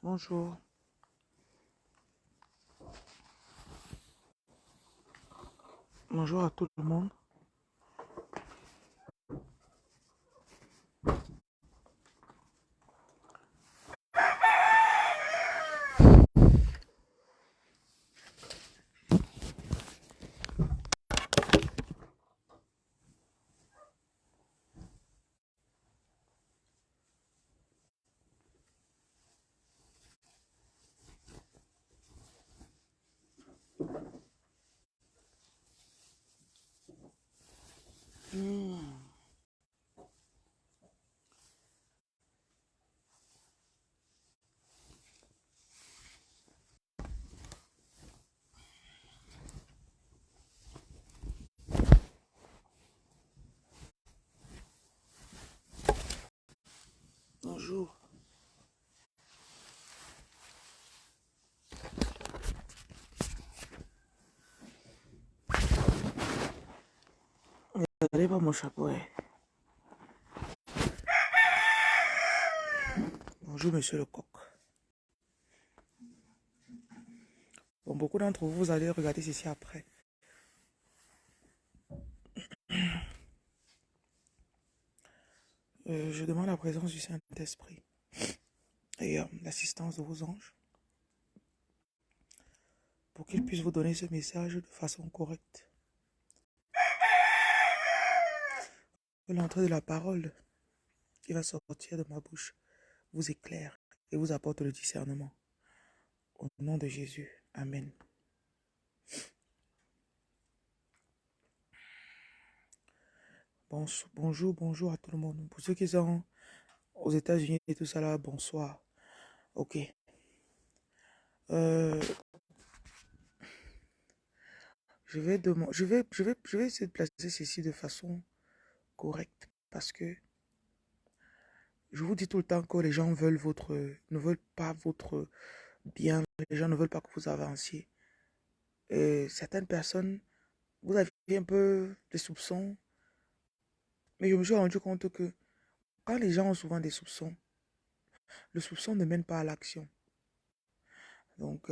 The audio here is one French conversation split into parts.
Bonjour. Bonjour à tout le monde. Bonjour. Regardez pas mon chapeau. Bonjour, monsieur le coq. Bon, beaucoup d'entre vous, vous allez regarder ceci après. Je demande la présence du Saint-Esprit et l'assistance de vos anges pour qu'ils puissent vous donner ce message de façon correcte. Que l'entrée de la parole qui va sortir de ma bouche vous éclaire et vous apporte le discernement. Au nom de Jésus. Amen. Bonjour à tout le monde. Pour ceux qui sont aux États-Unis et tout ça là, bonsoir. Ok. Je vais essayer de placer ceci de façon correcte parce que je vous dis tout le temps que les gens ne veulent pas votre bien, les gens ne veulent pas que vous avanciez. Et certaines personnes, vous avez un peu des soupçons, mais je me suis rendu compte que quand les gens ont souvent des soupçons, le soupçon ne mène pas à l'action. Donc,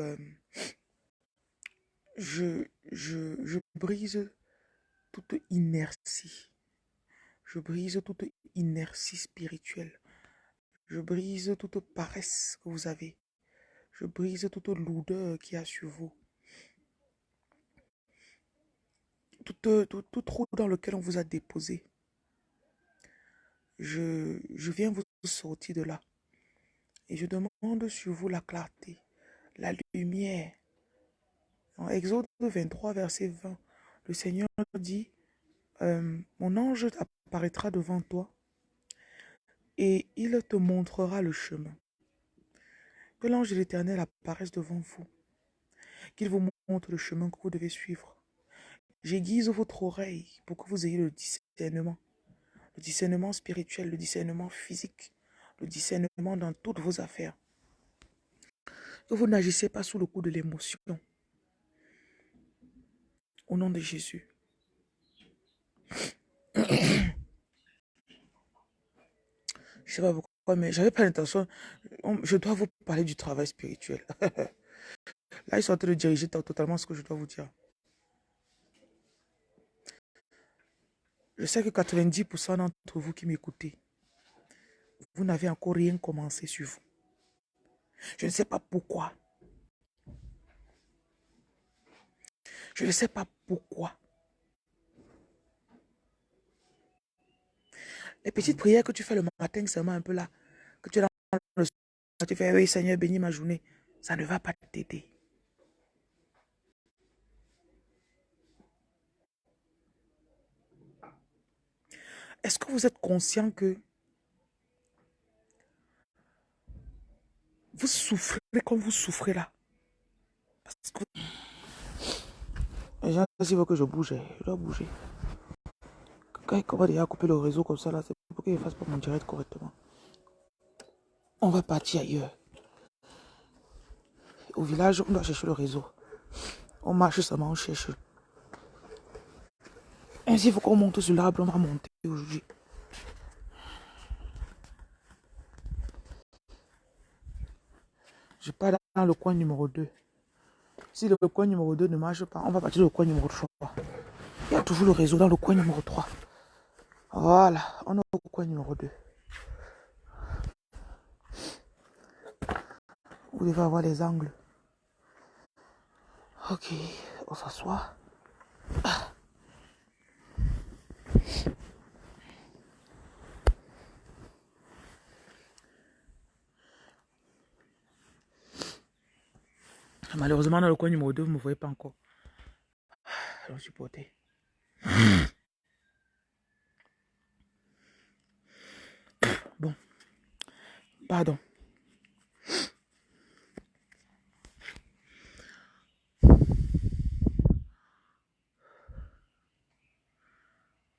je brise toute inertie. Je brise toute inertie spirituelle. Je brise toute paresse que vous avez. Je brise toute lourdeur qu'il y a sur vous. Tout trou dans lequel on vous a déposé. Je viens vous sortir de là. Et je demande sur vous la clarté, la lumière. En Exode 23, verset 20, le Seigneur dit, mon ange apparaîtra devant toi et il te montrera le chemin. Que l'ange de l'Éternel apparaisse devant vous, qu'il vous montre le chemin que vous devez suivre. J'aiguise votre oreille pour que vous ayez le discernement spirituel, le discernement physique, le discernement dans toutes vos affaires. Que vous n'agissez pas sous le coup de l'émotion. Au nom de Jésus. Je ne sais pas pourquoi, mais j'avais pas l'intention. Je dois vous parler du travail spirituel. Là, ils sont en train de diriger totalement ce que je dois vous dire. Je sais que 90% d'entre vous qui m'écoutez, vous n'avez encore rien commencé sur vous. Je ne sais pas pourquoi. Je ne sais pas pourquoi. Les petites prières que tu fais le matin, seulement un peu là, que tu es dans le soir, tu fais, oui Seigneur, bénis ma journée, ça ne va pas t'aider. Est-ce que vous êtes conscient que vous souffrez comme vous souffrez là? Parce que les gens, s'ils veulent que je bouge, je dois bouger. Quand il commence déjà à couper le réseau comme ça, là, c'est pour qu'il ne fasse pas mon direct correctement. On va partir ailleurs. Au village, on doit chercher le réseau. On marche seulement, on cherche. Ainsi, il faut qu'on monte sur l'arbre, on va monter aujourd'hui. Je pars dans le coin numéro 2. Si le coin numéro 2 ne marche pas, on va partir au coin numéro 3. Il y a toujours le réseau dans le coin numéro 3. Voilà, on est au coin numéro 2. Vous devez avoir les angles. Ok, on s'assoit. Malheureusement, dans le coin numéro 2, vous ne me voyez pas encore. Je vais supporter. Bon, pardon.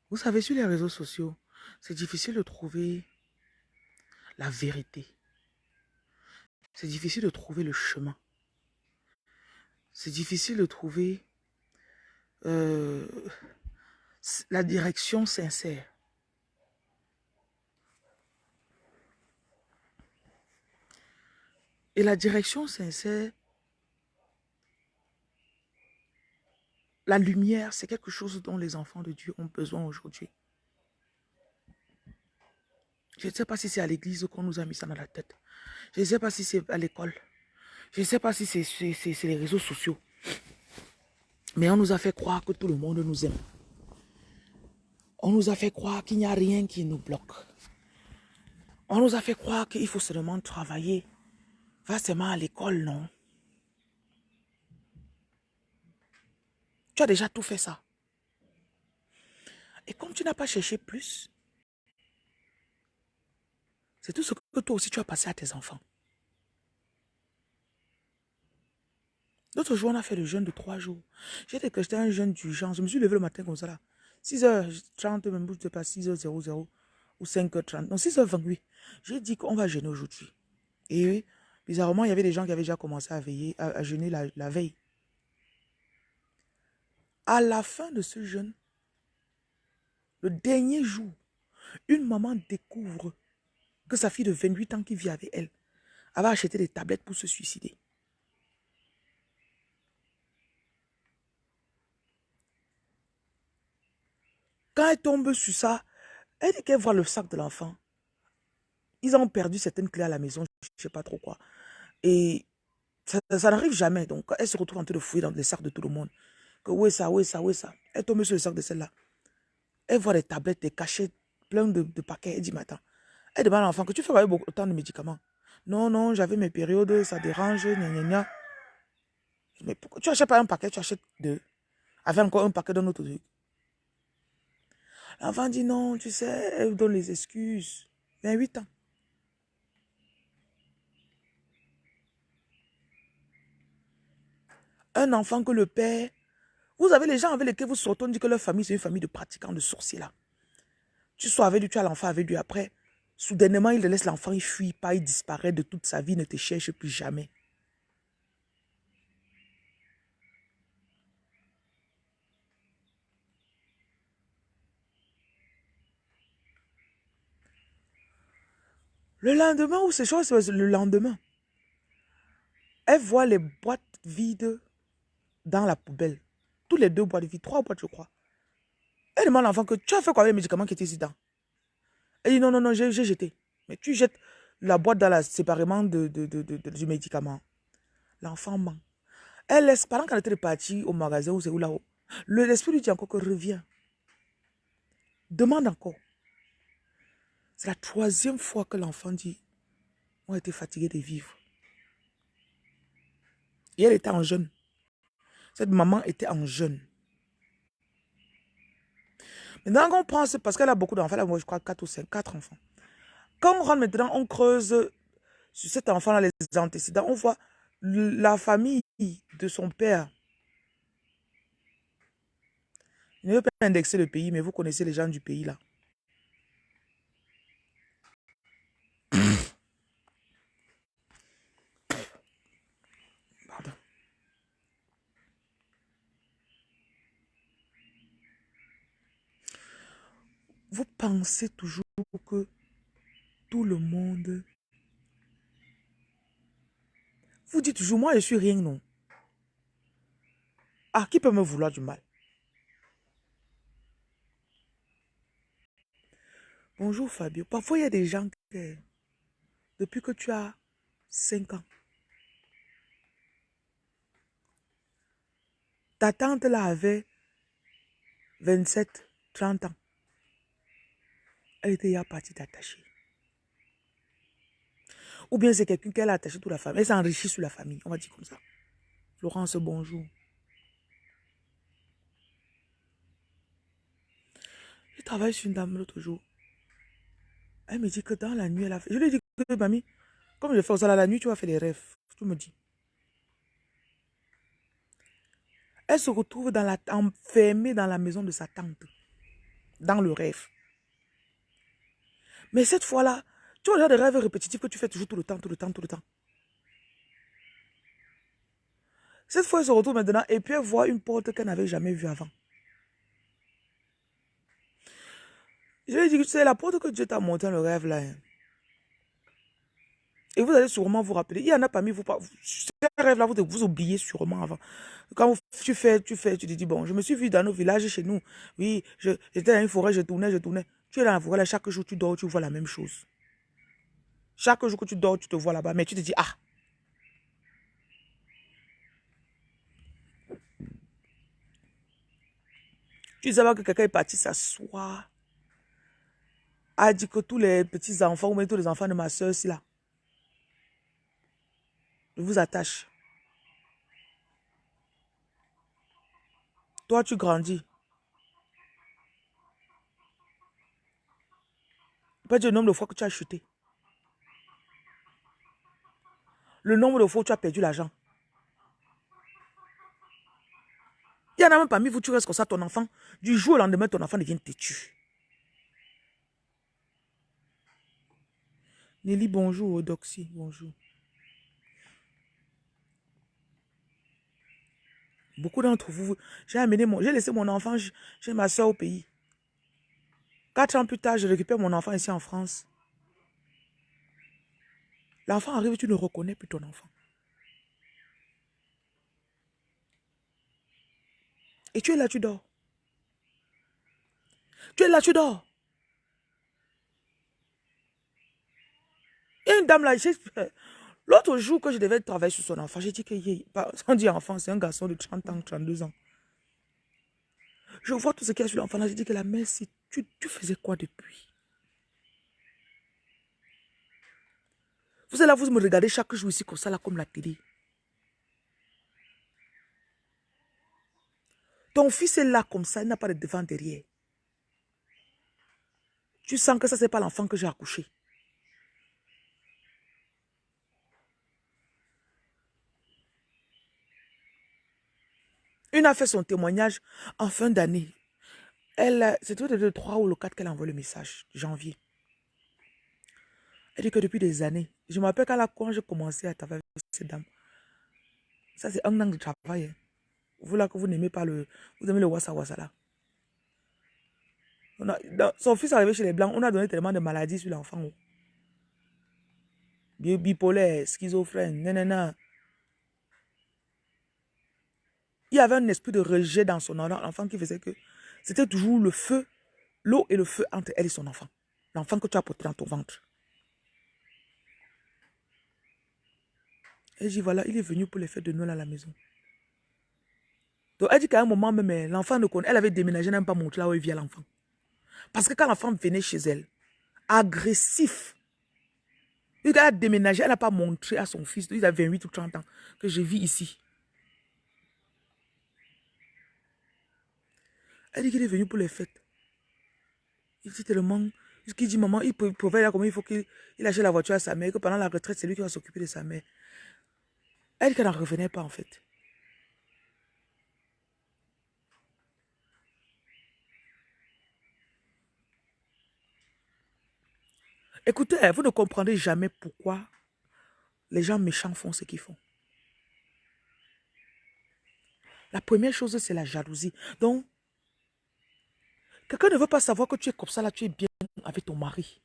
Vous savez, sur les réseaux sociaux, c'est difficile de trouver la vérité. C'est difficile de trouver le chemin. C'est difficile de trouver la direction sincère. Et la direction sincère, la lumière, c'est quelque chose dont les enfants de Dieu ont besoin aujourd'hui. Je ne sais pas si c'est à l'église qu'on nous a mis ça dans la tête. Je ne sais pas si c'est à l'école. Je ne sais pas si c'est les réseaux sociaux. Mais on nous a fait croire que tout le monde nous aime. On nous a fait croire qu'il n'y a rien qui nous bloque. On nous a fait croire qu'il faut seulement travailler. Va seulement à l'école, non? Tu as déjà tout fait ça. Et comme tu n'as pas cherché plus, c'est tout ce que toi aussi tu as passé à tes enfants. L'autre jour, on a fait le jeûne de 3 jours. J'étais un jeûne d'urgence. Je me suis levé le matin comme ça là. 6h30, même je ne sais pas, 6h00 ou 5h30. Non, 6h28. J'ai dit qu'on va jeûner aujourd'hui. Et bizarrement, il y avait des gens qui avaient déjà commencé à veiller, à jeûner la veille. À la fin de ce jeûne, le dernier jour, une maman découvre que sa fille de 28 ans qui vit avec elle avait acheté des tablettes pour se suicider. Quand elle tombe sur ça, elle dit qu'elle voit le sac de l'enfant. Ils ont perdu certaines clés à la maison, je ne sais pas trop quoi. Et ça n'arrive jamais. Donc, elle se retrouve en train de fouiller dans les sacs de tout le monde. Que où est ça, où est ça, où est ça? Elle tombe sur le sac de celle-là. Elle voit des tablettes, des cachets, plein de paquets. Elle dit, mais attends. Elle demande à l'enfant que tu fais autant de médicaments. Non, non, j'avais mes périodes, ça dérange, gna gna gna. Mais pourquoi tu achètes pas un paquet, tu achètes deux. Avec encore un paquet d'un autre truc. L'enfant dit non, tu sais, elle donne les excuses. 28 ans. Un enfant que le père... Vous avez les gens avec lesquels vous sortez, on dit que leur famille, c'est une famille de pratiquants, de sorciers là. Tu sois avec lui, tu as l'enfant avec lui. Après, soudainement, il laisse l'enfant, il fuit pas, il disparaît de toute sa vie, il ne te cherche plus jamais. Le lendemain, ou c'est chose, le lendemain, elle voit les boîtes vides dans la poubelle. Tous les 2 boîtes vides, 3 boîtes, je crois. Elle demande à l'enfant que tu as fait quoi avec les médicaments qui étaient ici dedans? Elle dit non, non, non, j'ai jeté. Mais tu jettes la boîte dans séparément du médicament. L'enfant ment. Elle laisse, pendant qu'elle était partie au magasin ou c'est où là-haut, l'esprit lui dit encore que reviens. Demande encore. C'est la 3e fois que l'enfant dit, on était fatigué de vivre. Et elle était en jeûne. Cette maman était en jeûne. Maintenant qu'on prend, c'est parce qu'elle a beaucoup d'enfants, moi je crois 4 ou 5, 4 enfants. Quand on rentre maintenant, on creuse sur cet enfant-là les antécédents, on voit la famille de son père. Je ne veux pas indexer le pays, mais vous connaissez les gens du pays là. Pardon. Vous pensez toujours que tout le monde Vous dites toujours, moi je suis rien, non. Ah, qui peut me vouloir du mal? Bonjour Fabio. Parfois il y a des gens que, depuis que tu as 5 ans, ta tante là avait 27, 30 ans. Elle était déjà partie t'attacher. Ou bien c'est quelqu'un qu'elle a attaché toute la famille. Elle s'enrichit sur la famille, on va dire comme ça. Florence, bonjour. Je travaille sur une dame l'autre jour. Elle me dit que dans la nuit, elle a fait... Je lui ai dit que, mamie, comme je fais ça la nuit, tu vas faire des rêves. Tu me dis. Elle se retrouve enfermée dans la maison de sa tante. Dans le rêve. Mais cette fois-là, tu vois des rêves répétitifs que tu fais toujours tout le temps, tout le temps, tout le temps. Cette fois, elle se retrouve maintenant et puis elle voit une porte qu'elle n'avait jamais vue avant. Je lui ai dit que c'est la porte que Dieu t'a montrée dans le rêve là. Hein. Et vous allez sûrement vous rappeler. Il y en a parmi vous, ces rêves-là, vous oubliez sûrement avant. Quand tu te dis, bon, je me suis vu dans nos villages chez nous. Oui, j'étais dans une forêt, je tournais. Tu es dans la forêt, là, chaque jour tu dors, tu vois la même chose. Chaque jour que tu dors, tu te vois là-bas, mais tu te dis, ah. Tu savais que quelqu'un est parti s'asseoir, a dit que tous les petits-enfants, ou même tous les enfants de ma soeur, ici, là, je vous attache. Toi, tu grandis. Pas dire le nombre de fois que tu as chuté. Le nombre de fois où tu as perdu l'argent. Il y en a même parmi vous, tu restes comme ça, ton enfant, du jour au lendemain, ton enfant devient têtu. Nelly, bonjour. Doxy, bonjour. Beaucoup d'entre vous, j'ai laissé mon enfant chez ma soeur au pays. 4 ans plus tard, je récupère mon enfant ici en France. L'enfant arrive, tu ne reconnais plus ton enfant. Et tu es là, tu dors. Tu es là, tu dors. Il y a une dame là, l'autre jour que je devais travailler sur son enfant, j'ai dit que, on dit enfant, c'est un garçon de 30 ans, 32 ans. Je vois tout ce qu'il y a sur l'enfant là, j'ai dit que la mère, si tu faisais quoi depuis? Vous êtes là, vous me regardez chaque jour ici comme ça, là, comme la télé. Ton fils est là comme ça, il n'a pas de devant derrière. Tu sens que ça, c'est pas l'enfant que j'ai accouché. Une a fait son témoignage en fin d'année. C'était le 3 ou le 4 qu'elle a envoyé le message, janvier. Elle dit que depuis des années, je me rappelle quand j'ai commencé à travailler avec cette dame, ça c'est un an de travail. Hein. Vous là que vous n'aimez pas vous aimez le wassa là. Son fils est arrivé chez les Blancs, on a donné tellement de maladies sur l'enfant. Oh. Bipolaire, schizophrène, nanana. Il y avait un esprit de rejet dans son enfant qui faisait que c'était toujours le feu, l'eau et le feu entre elle et son enfant. L'enfant que tu as porté dans ton ventre. Elle dit voilà, il est venu pour les fêtes de Noël à la maison. Donc elle dit qu'à un moment même, l'enfant ne connaît. Elle avait déménagé, elle n'a même pas montré là où il vit l'enfant. Parce que quand l'enfant venait chez elle, agressif, elle a déménagé, elle n'a pas montré à son fils, il a 28 ou 30 ans, que je vis ici. Elle dit qu'il est venu pour les fêtes. Il dit tellement, il dit maman, il provait là comment il faut qu'il achète la voiture à sa mère, que pendant la retraite, c'est lui qui va s'occuper de sa mère. Elle dit qu'elle n'en revenait pas en fait. Écoutez, vous ne comprendrez jamais pourquoi les gens méchants font ce qu'ils font. La première chose, c'est la jalousie. Donc, quelqu'un ne veut pas savoir que tu es comme ça, là, tu es bien avec ton mari.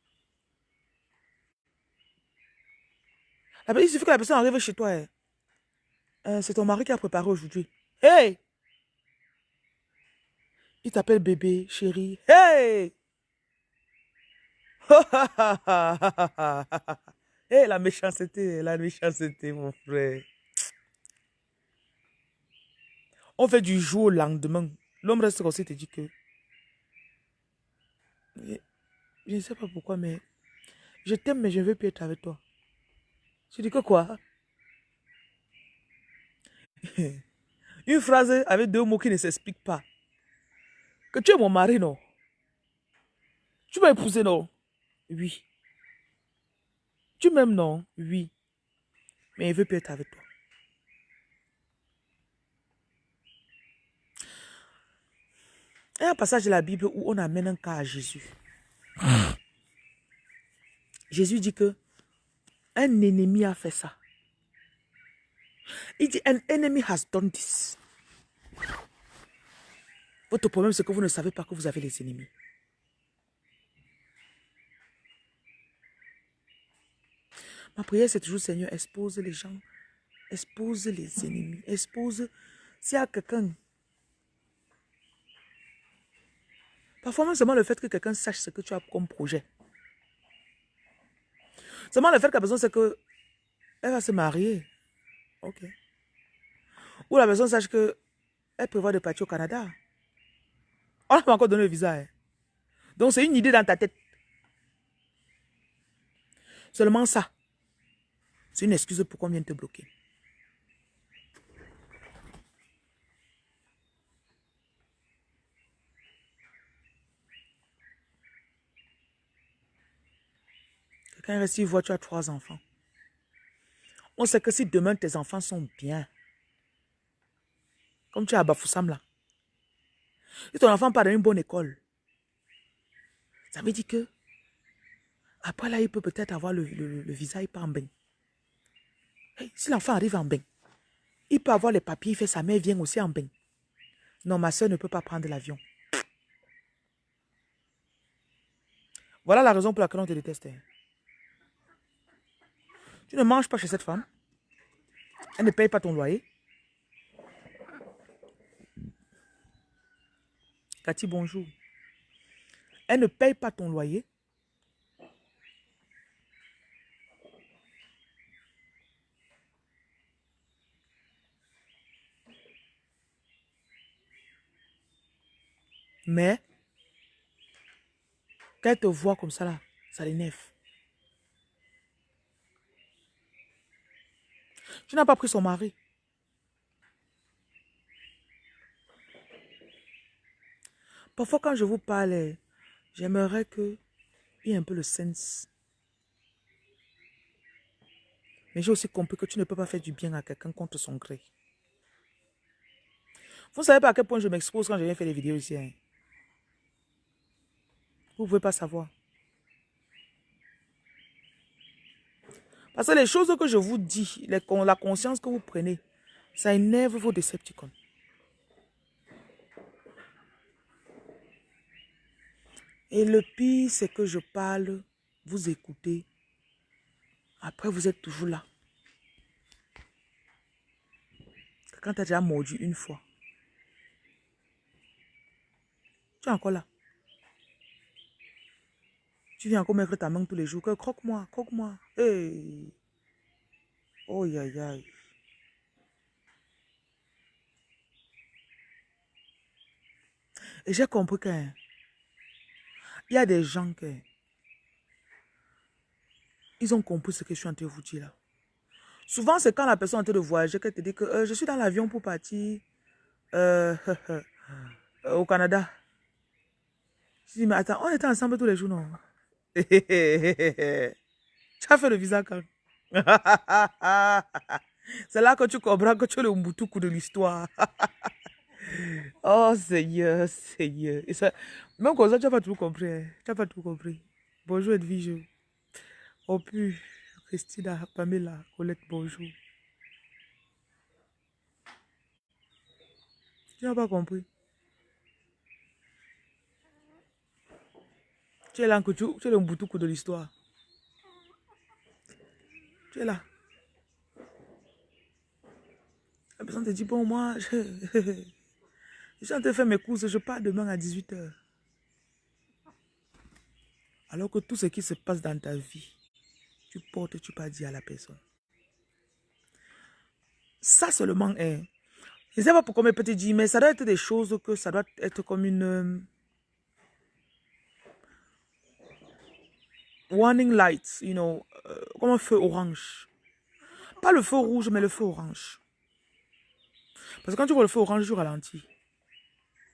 Il suffit que la personne arrive chez toi. C'est ton mari qui a préparé aujourd'hui. Hey! Il t'appelle bébé, chérie. Hey! Hey, la méchanceté, mon frère. On fait du jour au lendemain. L'homme reste aussi te dit que... Je ne sais pas pourquoi, mais... Je t'aime, mais je ne veux plus être avec toi. Je dis que quoi? Une phrase avec deux mots qui ne s'expliquent pas. Que tu es mon mari, non? Tu m'as épousé, non? Oui. Tu m'aimes, non? Oui. Mais il ne veut plus être avec toi. Il y a un passage de la Bible où on amène un cas à Jésus. Jésus dit que un ennemi a fait ça. Il dit, an enemy has done this. Votre problème, c'est que vous ne savez pas que vous avez les ennemis. Ma prière, c'est toujours, Seigneur, expose les gens, expose les ennemis, expose s'il y a quelqu'un. Parfois, même seulement le fait que quelqu'un sache ce que tu as comme projet. Seulement le fait que la personne sait que elle va se marier. Ok. Ou la personne sache que elle prévoit de partir au Canada. On n'a pas encore donné le visa. Hein. Donc, c'est une idée dans ta tête. Seulement ça. C'est une excuse pour qu'on vienne te bloquer. Quelqu'un reste, il voit, tu as 3 enfants. On sait que si demain tes enfants sont bien, comme tu es à Bafoussam là, si ton enfant part dans une bonne école, ça veut dire que après là, il peut peut-être avoir le visa, il part en bain. Hey, si l'enfant arrive en bain, il peut avoir les papiers, il fait sa mère vient aussi en bain. Non, ma soeur ne peut pas prendre l'avion. Voilà la raison pour laquelle on te déteste. Hein. Tu ne manges pas chez cette femme. Elle ne paye pas ton loyer. Cathy, bonjour. Elle ne paye pas ton loyer. Mais, quand elle te voit comme ça là, ça l'énerve. Tu n'as pas pris son mari. Parfois, quand je vous parle, j'aimerais qu'il y ait un peu le sens. Mais j'ai aussi compris que tu ne peux pas faire du bien à quelqu'un contre son gré. Vous ne savez pas à quel point je m'expose quand je viens faire des vidéos ici. Hein? Vous ne pouvez pas savoir. Parce que les choses que je vous dis, la conscience que vous prenez, ça énerve vos Decepticons. Et le pire, c'est que je parle, vous écoutez. Après, vous êtes toujours là. Quand tu as déjà mordu une fois, tu es encore là. Tu viens encore mettre ta main tous les jours. Croque-moi, croque-moi. Hey. Oh, aïe, aïe. Et j'ai compris qu'il y a des gens qui ils ont compris ce que je suis en train de vous dire là. Souvent, c'est quand la personne est en train de voyager qu'elle te dit que je suis dans l'avion pour partir au Canada. Je dis, mais attends, on était ensemble tous les jours, non? Tu as fait le visa quand? C'est là que tu comprends que tu es le Mbutuku de l'histoire. Oh Seigneur, Seigneur. Et ça, même comme ça, tu n'as pas tout compris. Hein. Tu n'as pas tout compris. Bonjour Edwige. Oh pu, Christina, Pamela, Colette, bonjour. Tu n'as pas compris. Tu es là, tu es le Mbutuku de l'histoire. Tu es là. personne te dit, bon, moi, je suis en train de faire mes courses, je pars demain à 18h. Alors que tout ce qui se passe dans ta vie, tu portes et tu pas dit à la personne. Ça seulement est. Je ne sais pas pourquoi mes petits dit, mais ça doit être des choses que ça doit être comme une warning light, you know, comme un feu orange. Pas le feu rouge, mais le feu orange. Parce que quand tu vois le feu orange, tu ralentis.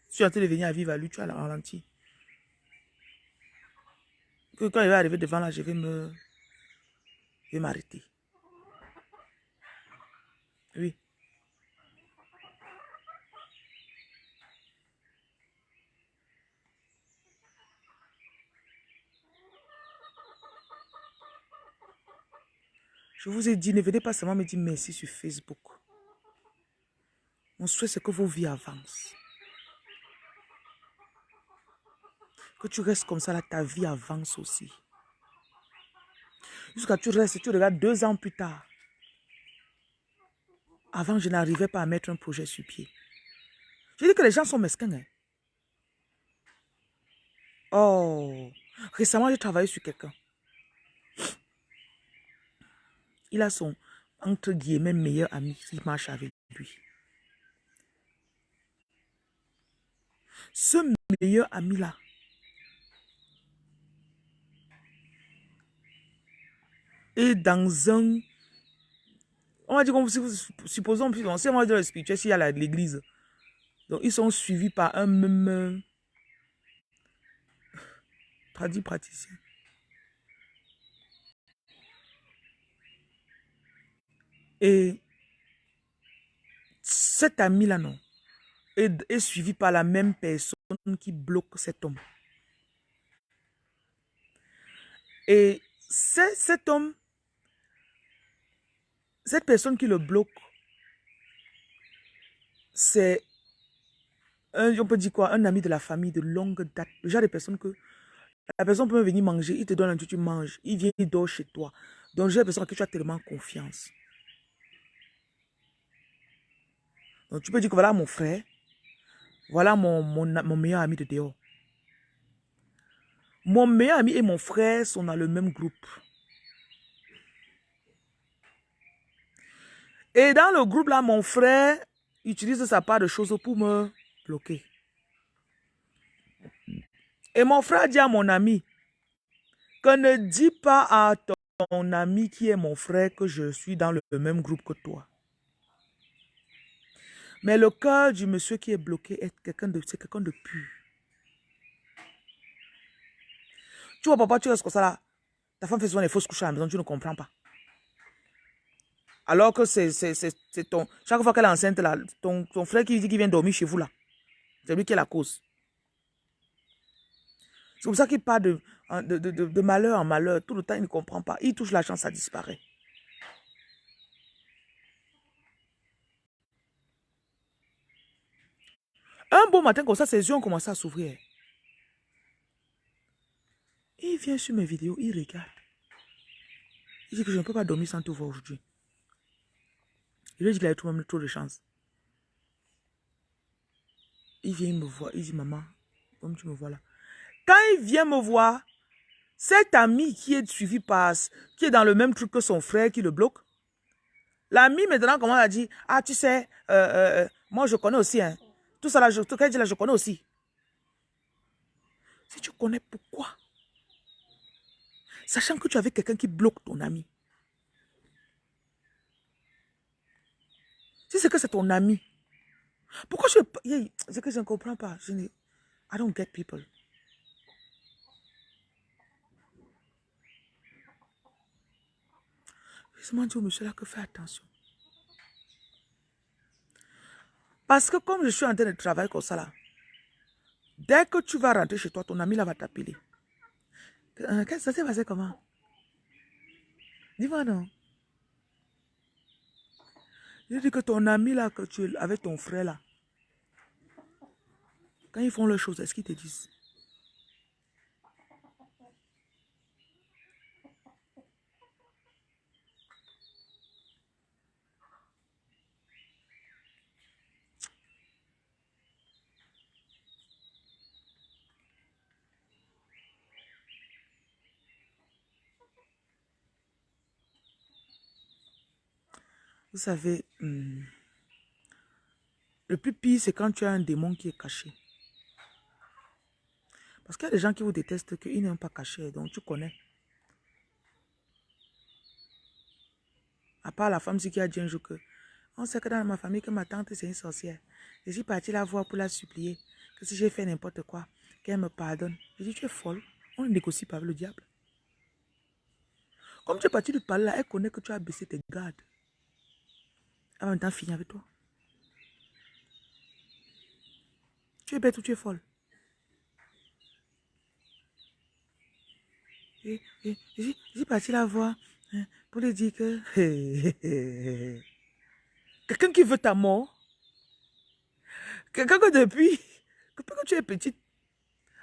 Si tu es en train de venir à vivre à lui, tu as ralenti. Que quand il va arriver devant là, je vais m'arrêter. Oui. Je vous ai dit, ne venez pas seulement me dire merci sur Facebook. Mon souhait, c'est que vos vies avancent. Que tu restes comme ça, là, ta vie avance aussi. Jusqu'à tu restes, tu regardes 2 ans plus tard. Avant, je n'arrivais pas à mettre un projet sur pied. Je dis que les gens sont mesquins. Hein. Oh, récemment, j'ai travaillé sur quelqu'un. Il a son, entre guillemets, meilleur ami qui marche avec lui. Ce meilleur ami-là, est dans un... On va dire, supposons, si on va dire le spirituel, s'il y a l'église. Donc, ils sont suivis par un même praticien. Et cet ami-là, non, est suivi par la même personne qui bloque cet homme. Et cet homme, cette personne qui le bloque, c'est, on peut dire quoi, un ami de la famille de longue date. Le genre de personne que la personne peut venir manger, il te donne un truc, tu manges, il vient, il dort chez toi. Donc, j'ai l'impression que tu as tellement confiance. Donc, tu peux dire que voilà mon frère, voilà mon meilleur ami de dehors. Mon meilleur ami et mon frère sont dans le même groupe. Et dans le groupe là, mon frère utilise sa part de choses pour me bloquer. Et mon frère dit à mon ami que ne dis pas à ton ami qui est mon frère que je suis dans le même groupe que toi. Mais le cœur du monsieur qui est bloqué est quelqu'un de pur. Tu vois, papa, tu restes comme ça là. Ta femme fait souvent des fausses couches à la maison, tu ne comprends pas. Alors que c'est ton... Chaque fois qu'elle est enceinte, là, ton frère qui dit qu'il vient dormir chez vous, là, c'est lui qui est la cause. C'est pour ça qu'il part de malheur en malheur. Tout le temps, il ne comprend pas. Il touche la chance, ça disparaît. Un beau matin comme ça, ses yeux ont commencé à s'ouvrir. Il vient sur mes vidéos, il regarde. Il dit que je ne peux pas dormir sans te voir aujourd'hui. Il lui dit qu'il a tout même trop de chance. Il vient me voir, il dit, maman, comme tu me vois là. Quand il vient me voir, cet ami qui est suivi par, qui est dans le même truc que son frère qui le bloque, l'ami maintenant comment a dit, ah tu sais, moi je connais aussi, hein. Tout ça là, tout ce dit là, je connais aussi. Si tu connais pourquoi, sachant que tu avais quelqu'un qui bloque ton ami. Si c'est que c'est ton ami, pourquoi c'est que je ne comprends pas. I don't get people. Je demande au monsieur là que fais attention. Parce que comme je suis en train de travailler comme ça là, dès que tu vas rentrer chez toi, ton ami là va t'appeler. Ça s'est passé comment? Dis-moi non. Je dis que ton ami là, que tu es avec ton frère là, quand ils font leurs choses, est-ce qu'ils te disent? Vous savez, le plus pire, c'est quand tu as un démon qui est caché. Parce qu'il y a des gens qui vous détestent, qu'ils n'aiment pas caché, donc tu connais. À part la femme qui a dit un jour que on sait que dans ma famille, que ma tante c'est une sorcière. Je suis partie la voir pour la supplier que si j'ai fait n'importe quoi, qu'elle me pardonne. Je dis, tu es folle. On ne négocie pas avec le diable. Comme tu es parti de parler là, elle connaît que tu as baissé tes gardes. En même temps, fini avec toi. Tu es bête ou tu es folle. Je suis parti la voir pour lui dire que quelqu'un qui veut ta mort, quelqu'un que depuis que tu es petite,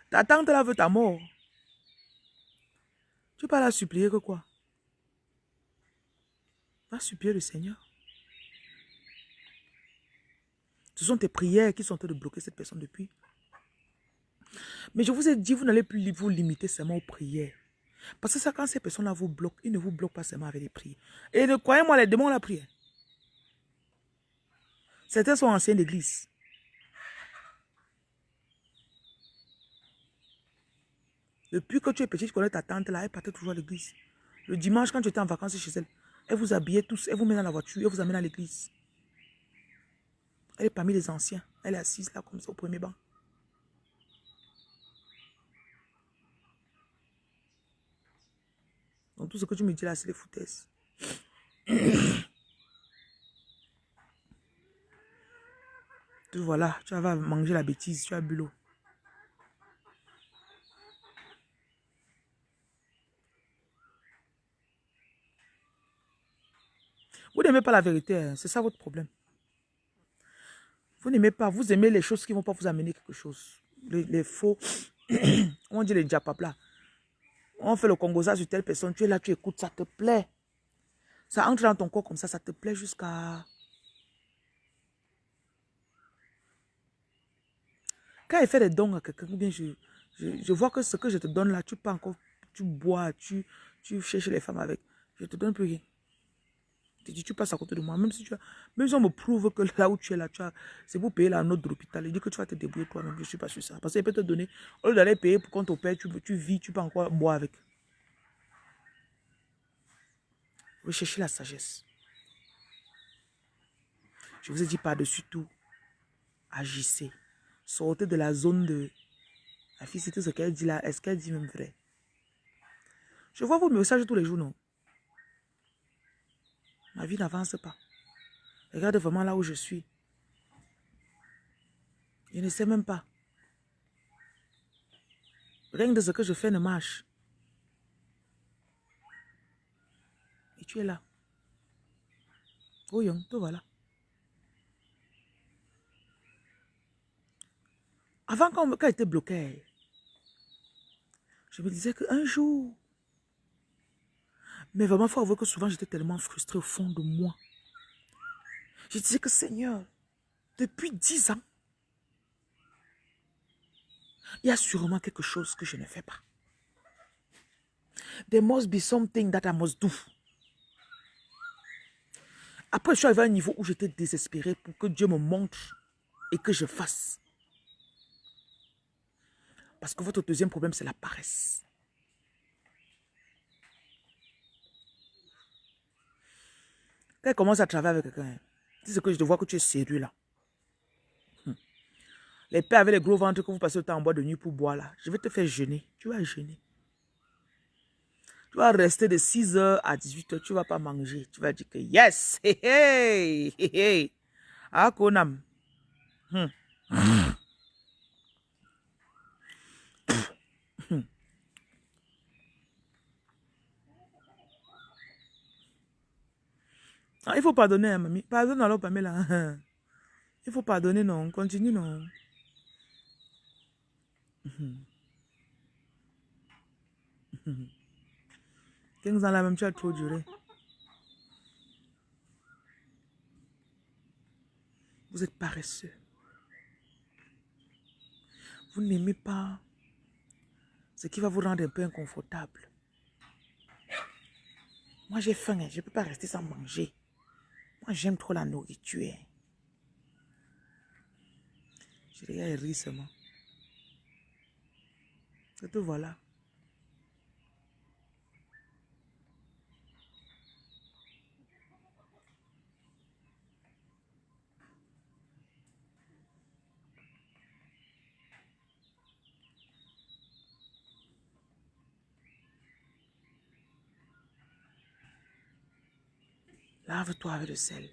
ta tante là veut ta mort. Tu vas la supplier que quoi? Va supplier le Seigneur. Ce sont tes prières qui sont en train de bloquer cette personne depuis. Mais je vous ai dit, vous n'allez plus vous limiter seulement aux prières. Parce que ça, quand ces personnes-là vous bloquent, ils ne vous bloquent pas seulement avec les prières. Et croyez-moi, les démons la prière. Certains sont anciens d'église. Depuis que tu es petit, tu connais ta tante là, elle partait toujours à l'église. Le dimanche, quand tu étais en vacances chez elle, elle vous habillait tous, elle vous met dans la voiture, elle vous amène à l'église. Elle est parmi les anciens. Elle est assise là, comme ça, au premier banc. Donc tout ce que tu me dis là, c'est des foutaises. Voilà, tu vas manger la bêtise, tu as bu l'eau. Vous n'aimez pas la vérité, hein? C'est ça votre problème. Vous n'aimez pas, vous aimez les choses qui ne vont pas vous amener quelque chose. Les faux, on dit les diapaplas. On fait le congosa sur telle personne, tu es là, tu écoutes, ça te plaît. Ça entre dans ton corps comme ça te plaît jusqu'à... Quand il fait des dons à quelqu'un, bien je vois que ce que je te donne là, tu peux encore, tu bois, tu cherches les femmes avec. Je te donne plus rien. Tu passes à côté de moi. Même si on me prouve que là où tu es là, c'est pour payer la note de l'hôpital. Il dit que tu vas te débrouiller toi-même. Je ne suis pas sur ça. Parce qu'il peut te donner, au lieu d'aller payer pour qu'on te paye, tu vis, tu peux encore boire avec. Recherchez la sagesse. Je vous ai dit par-dessus tout, agissez. Sortez de la zone de... La fille, c'est tout ce qu'elle dit là. Est-ce qu'elle dit même vrai? Je vois vos messages tous les jours, non? Ma vie n'avance pas. Regarde vraiment là où je suis. Je ne sais même pas. Rien de ce que je fais ne marche. Et tu es là. Oh, young, te voilà. Avant, quand j'étais bloqué, je me disais qu'un jour... Mais vraiment, il faut avouer que souvent, j'étais tellement frustrée au fond de moi. Je disais que Seigneur, depuis 10 ans, il y a sûrement quelque chose que je ne fais pas. There must be something that I must do. Après, je suis arrivé à un niveau où j'étais désespérée pour que Dieu me montre et que je fasse. Parce que votre deuxième problème, c'est la paresse. Quand elle commence à travailler avec quelqu'un, c'est ce que je te vois que tu es sérieux là. Les pères avec les gros ventres que vous passez le temps en boîte de nuit pour boire là, je vais te faire jeûner. Tu vas jeûner. Tu vas rester de 6h à 18h, tu ne vas pas manger. Tu vas dire que yes, hey, hey, hey, hey. Ah, Konam. Ah, il faut pardonner, hein, mamie. Pardonne alors, Pamela. Il faut pardonner, non. Continue, non. 15 ans là, même, tu as trop duré. Vous êtes paresseux. Vous n'aimez pas ce qui va vous rendre un peu inconfortable. Moi, j'ai faim, je ne peux pas rester sans manger. Moi, j'aime trop la nourriture. Je regarde les riz seulement. Et te voilà. Lave-toi avec le sel.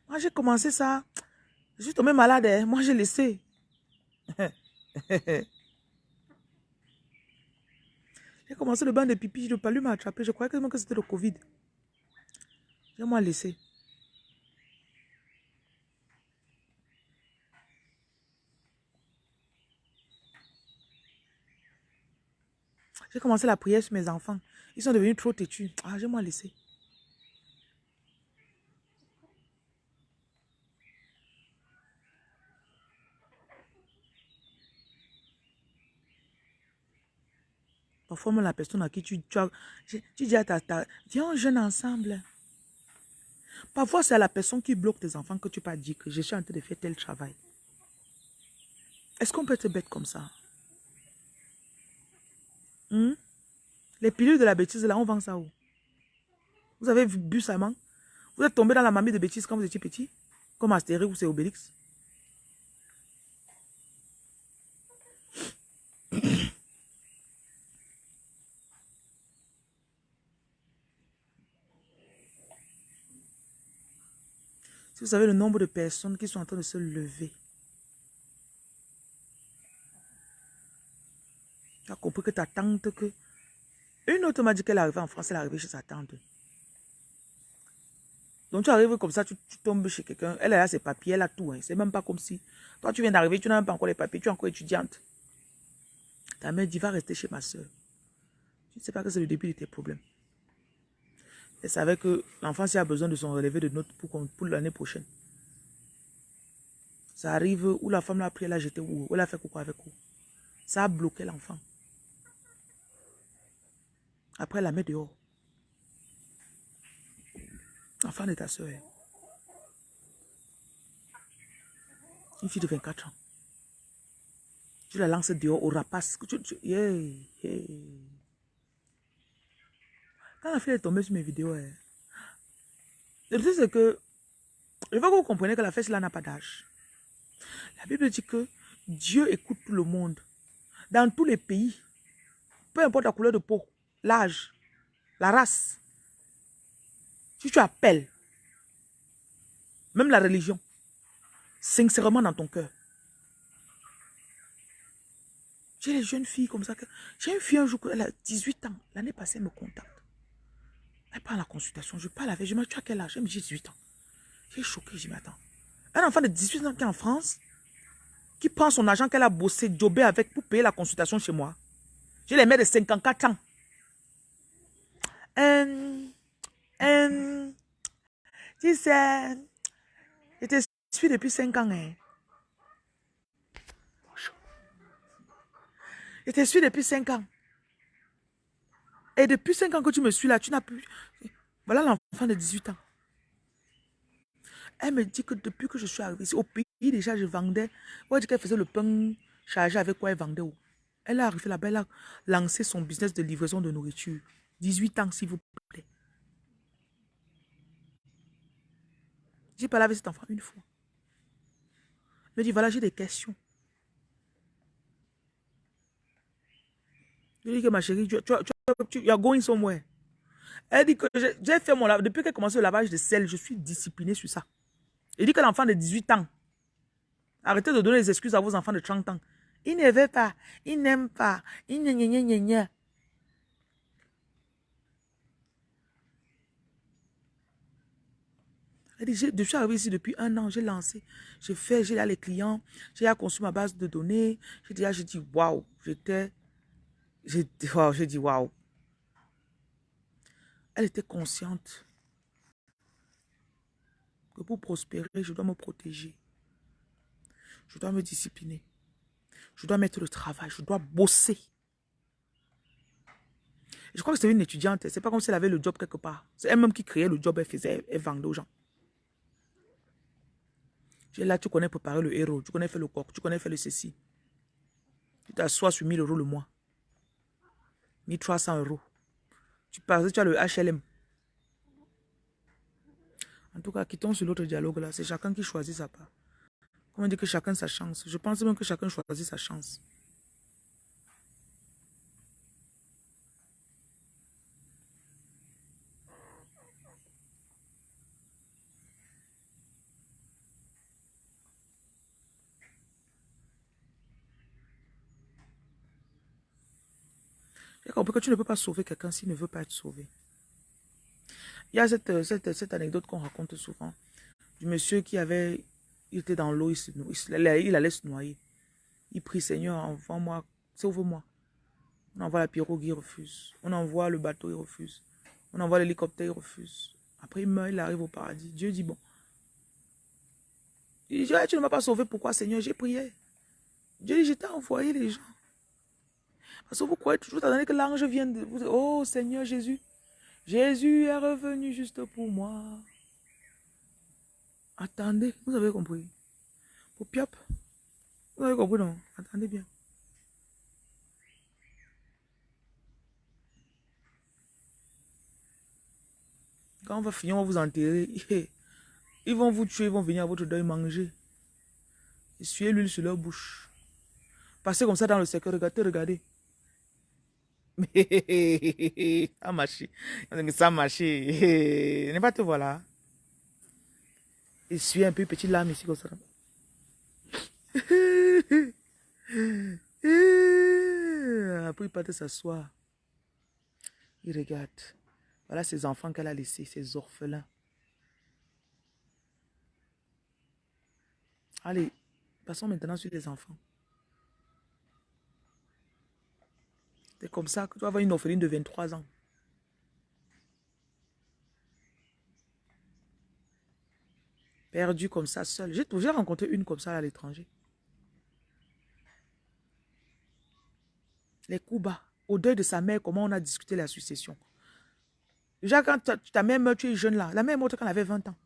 Moi, j'ai commencé ça. Je suis tombée malade. Hein. Moi, j'ai laissé. J'ai commencé le bain de pipi. Le palu m'a attrapé. Je croyais que c'était le Covid. J'ai moi laissé. J'ai commencé la prière sur mes enfants. Ils sont devenus trop têtus. Ah, j'ai moi laissé. Parfois, même la personne à qui tu dis à viens, on jeûne ensemble. Parfois, c'est à la personne qui bloque tes enfants que tu pas dit que je suis en train de faire tel travail. Est-ce qu'on peut être bête comme ça? Les pilules de la bêtise, là, on vend ça où? Vous avez bu ça, man? Vous êtes tombé dans la mamie de bêtise quand vous étiez petit? Comme Astérix ou Obélix? Si vous savez le nombre de personnes qui sont en train de se lever, tu as compris que ta tante, que... Une autre m'a dit qu'elle est arrivée en France, elle est arrivée chez sa tante. Donc tu arrives comme ça, tu tombes chez quelqu'un, elle a ses papiers, elle a tout. Hein. C'est même pas comme si... Toi, tu viens d'arriver, tu n'as même pas encore les papiers, tu es encore étudiante. Ta mère dit, va rester chez ma soeur. Tu ne sais pas que c'est le début de tes problèmes. Elle savait que l'enfant, s'il a besoin de son relevé de notes pour l'année prochaine. Ça arrive où la femme l'a pris, elle l'a jeté où elle a fait coucou avec où. Ça a bloqué l'enfant. Après, elle la met dehors. L'enfant de ta soeur. Une fille de 24 ans. Tu la lances dehors au rapace. Yeah, yeah. Quand la fille est tombée sur mes vidéos, le truc c'est que je veux que vous compreniez que la fête là n'a pas d'âge. La Bible dit que Dieu écoute tout le monde. Dans tous les pays, peu importe la couleur de peau, l'âge, la race, si tu appelles, même la religion, sincèrement dans ton cœur. J'ai les jeunes filles comme ça. J'ai une fille un jour, elle a 18 ans. L'année passée, elle me contacte. Elle prend la consultation. Je parle avec elle. Je me dis, tu as quel âge? Elle me dit 18 ans. J'ai choqué. Je dis, mais attends. Un enfant de 18 ans qui est en France, qui prend son argent qu'elle a bossé, jobé avec pour payer la consultation chez moi. J'ai les mères de 54 ans. Tu sais, je te suis depuis 5 ans. Hein. Je te suis depuis 5 ans. Et depuis 5 ans que tu me suis là, tu n'as plus... Voilà l'enfant de 18 ans. Elle me dit que depuis que je suis arrivée ici, au pays déjà, je vendais. On dit qu'elle faisait le pain chargé avec quoi elle vendait. Elle est arrivée là-bas, elle a lancé son business de livraison de nourriture. 18 ans, s'il vous plaît. J'ai parlé avec cet enfant une fois. Elle me dit, voilà, j'ai des questions. Je lui dis que ma chérie, tu are going somewhere. Elle dit que j'ai fait mon lavage. Depuis qu'elle a commencé le lavage de sel, je suis disciplinée sur ça. Elle dit que l'enfant de 18 ans, arrêtez de donner les excuses à vos enfants de 30 ans. Il ne veut pas, il n'aime pas, il gna. Elle dit, je suis arrivée ici depuis 1 an, j'ai lancé, j'ai là les clients, j'ai conçu ma base de données, j'ai dit, waouh, j'ai dit, waouh. Elle était consciente que pour prospérer, je dois me protéger. Je dois me discipliner. Je dois mettre le travail, je dois bosser. Je crois que c'est une étudiante. C'est pas comme si elle avait le job quelque part. C'est elle-même qui créait le job, elle faisait, elle vendait aux gens. Tu es là, tu connais préparer le héros, tu connais faire le coq, tu connais faire le ceci. Tu t'assois sur 1000 € le mois. 1300 €. Tu passes, tu as le HLM. En tout cas, quittons sur l'autre dialogue là. C'est chacun qui choisit sa part. Comment dire que chacun sa chance. Je pense même que chacun choisit sa chance. J'ai compris que tu ne peux pas sauver quelqu'un s'il ne veut pas être sauvé. Il y a cette anecdote qu'on raconte souvent. Du monsieur qui avait, il était dans l'eau, il allait se noyer. Il prie, Seigneur, envoie-moi, sauve-moi. On envoie la pirogue, il refuse. On envoie le bateau, il refuse. On envoie l'hélicoptère, il refuse. Après, il meurt, il arrive au paradis. Dieu dit, bon. Il dit, ah, tu ne m'as pas sauvé, pourquoi, Seigneur? J'ai prié. Dieu dit, je t'ai envoyé les gens. Parce que vous croyez toujours, attendez que l'ange vienne de vous. Oh, Seigneur Jésus. Jésus est revenu juste pour moi. Attendez, vous avez compris. Pour Piop, vous avez compris, non? Attendez bien. Quand on va finir, on va vous enterrer. Ils vont vous tuer, ils vont venir à votre deuil manger. Essuyez l'huile sur leur bouche. Passez comme ça dans le cercle, regardez, regardez. Ça marche. Ça marche. N'est pas te voilà. Essuyez un peu, petite lame ici comme ça. Après, il part s'asseoir. Il regarde. Voilà ses enfants qu'elle a laissés, ses orphelins. Allez, passons maintenant sur les enfants. C'est comme ça que tu vas avoir une orpheline de 23 ans. Perdue comme ça, seule. J'ai rencontré une comme ça à l'étranger. Les coups bas. Au deuil de sa mère, comment on a discuté la succession. Déjà, quand ta mère meurt, tu es jeune là. La mère est morte quand elle avait 20 ans.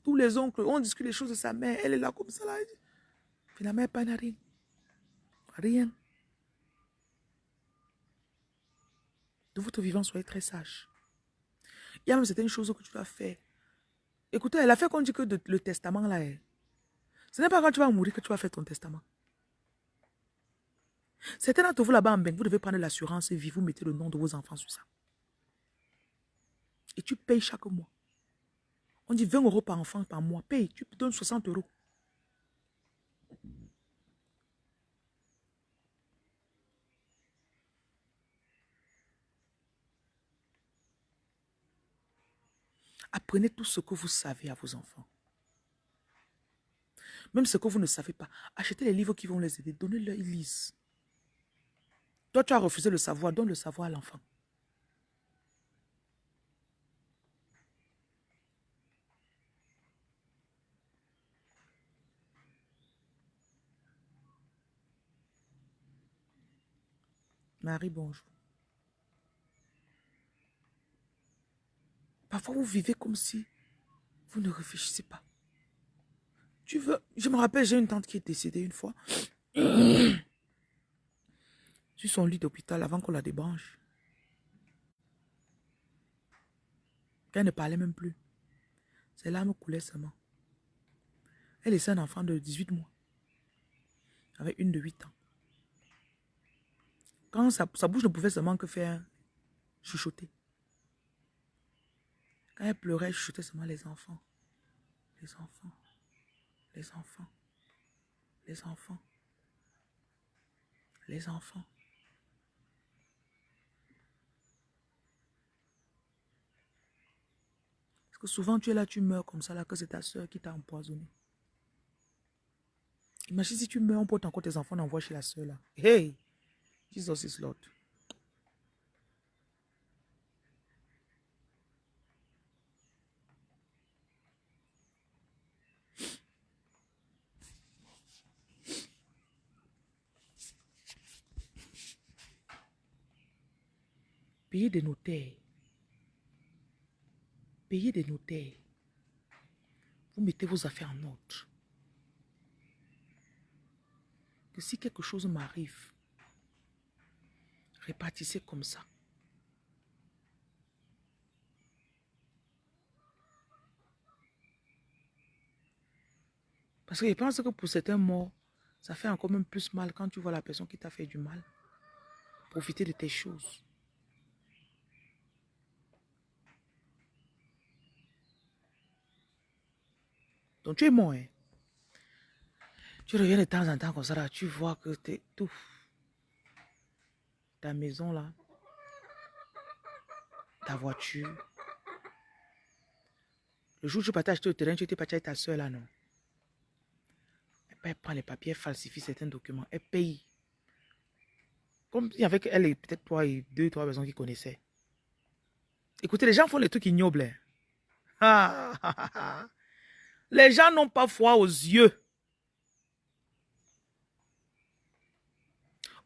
Tous les oncles, on discute les choses de sa mère. Elle est là comme ça. Là. Puis la mère pas rien. Rien. De votre vivant, soyez très sage. Il y a même certaines choses que tu dois faire. Écoutez, elle a fait qu'on dit que le testament là, ce n'est pas quand tu vas mourir que tu vas faire ton testament. Certains d'entre vous là-bas en banque, vous devez prendre l'assurance vie, vous mettez le nom de vos enfants sur ça. Et tu payes chaque mois. On dit 20 € par enfant par mois. Paye, tu donnes 60 €. Apprenez tout ce que vous savez à vos enfants. Même ce que vous ne savez pas. Achetez les livres qui vont les aider. Donnez-leur, ils lisent. Toi, tu as refusé le savoir. Donne le savoir à l'enfant. Marie, bonjour. Parfois, vous vivez comme si vous ne réfléchissez pas. Tu veux... Je me rappelle, j'ai une tante qui est décédée une fois. Sur son lit d'hôpital avant qu'on la débranche. Elle ne parlait même plus. Ses larmes coulaient seulement. Elle laissait un enfant de 18 mois. Avec une de 8 ans. Quand sa bouche ne pouvait seulement que faire chuchoter. Quand elle pleurait, elle chuchotait seulement les enfants. Les enfants. Les enfants. Les enfants. Les enfants. Parce que souvent tu es là, tu meurs comme ça, là, que c'est ta soeur qui t'a empoisonné. Imagine si tu meurs, on porte encore tes enfants, on envoie chez la soeur là. Hey! Jesus is Lord. Payez des notaires. Payez des notaires. Vous mettez vos affaires en ordre. Que si quelque chose m'arrive, répartissez comme ça. Parce que je pense que pour certains morts, ça fait encore même plus mal quand tu vois la personne qui t'a fait du mal. Profiter de tes choses. Donc tu es mort, hein? Tu reviens de temps en temps comme ça, là, tu vois que t'es tout. Ta maison là, ta voiture. Le jour où tu partais acheter au terrain, tu étais parti avec ta soeur là, non? Elle prend les papiers, elle falsifie certains documents, elle paye. Comme il y avait elle et peut-être toi et deux, trois personnes qui connaissaient. Écoutez, les gens font des trucs ignobles. Hein. Les gens n'ont pas foi aux yeux.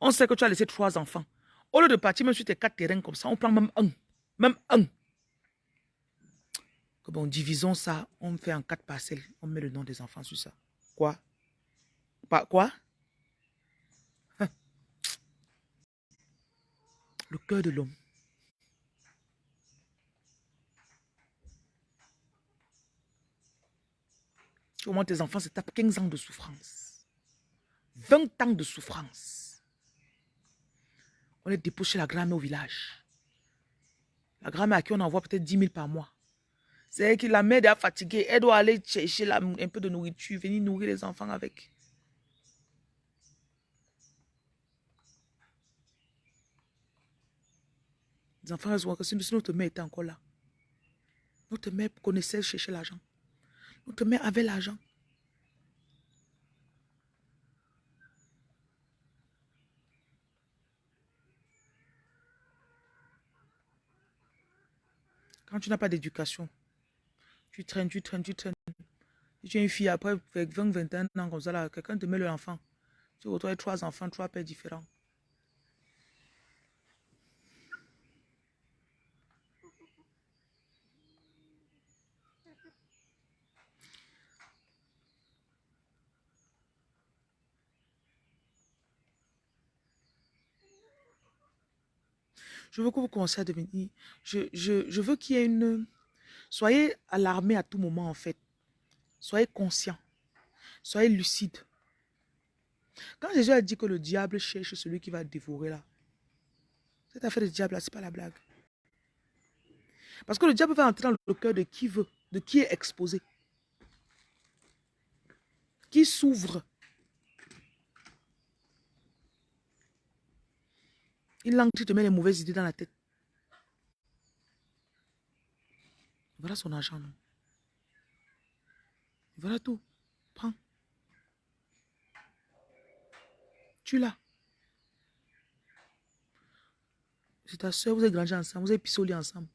On sait que tu as laissé 3 enfants. Au lieu de partir même sur tes 4 terrains comme ça, on prend même un. Même un. Que bon, divisons ça, on fait en 4 parcelles. On met le nom des enfants sur ça. Quoi? Pas quoi? Le cœur de l'homme. Au moins tes enfants se tapent 15 ans de souffrance. 20 ans de souffrance. On les dépose chez la grand-mère au village. La grand-mère à qui on envoie peut-être 10 000 par mois. C'est que la mère est fatiguée. Elle doit aller chercher un peu de nourriture, venir nourrir les enfants avec. Les enfants, elles ont que si notre mère était encore là. Notre mère connaissait chercher l'argent. Notre mère avait l'argent. Quand tu n'as pas d'éducation, tu traînes. Si tu es une fille, après 20, 21 ans comme ça, là, quelqu'un te met l'enfant. Tu retrouves avec 3 enfants, 3 pères différents. Je veux que vous commenciez à devenir... Je veux qu'il y ait une... Soyez alarmés à tout moment, en fait. Soyez conscients. Soyez lucides. Quand Jésus a dit que le diable cherche celui qui va dévorer, là, cette affaire de diable, là, ce n'est pas la blague. Parce que le diable va entrer dans le cœur de qui veut, de qui est exposé. Qui s'ouvre. Il entre, il te met les mauvaises idées dans la tête. Voilà son argent, non? Voilà tout. Prends. Tu l'as. C'est ta soeur, vous avez grandi ensemble, vous avez pissé au lit ensemble.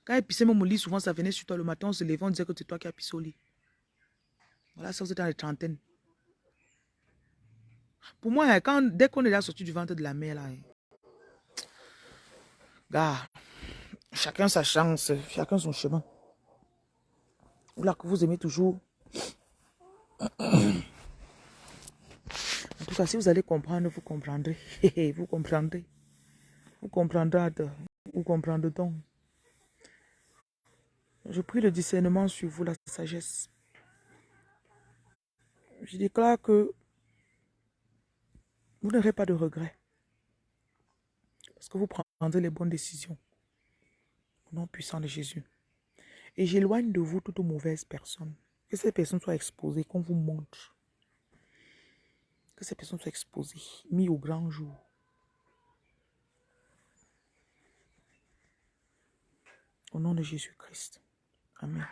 Quand elle pissait même au lit, souvent ça venait sur toi. Le matin, on se levait, on disait que c'est toi qui as pissé au lit. Voilà, ça vous êtes dans les trentaines. Pour moi, dès qu'on est là sorti du ventre de la mère, là, gars, chacun sa chance, chacun son chemin. Là que vous aimez toujours. En tout cas, si vous allez comprendre, vous comprendrez. Vous comprendrez. Vous comprendrez. Vous comprendrez donc. Je prie le discernement sur vous, la sagesse. Je déclare que vous n'aurez pas de regrets. Parce que vous prendrez les bonnes décisions. Au nom puissant de Jésus. Et j'éloigne de vous toute mauvaise personne. Que ces personnes soient exposées, qu'on vous montre. Que ces personnes soient exposées, mises au grand jour. Au nom de Jésus-Christ. Amen.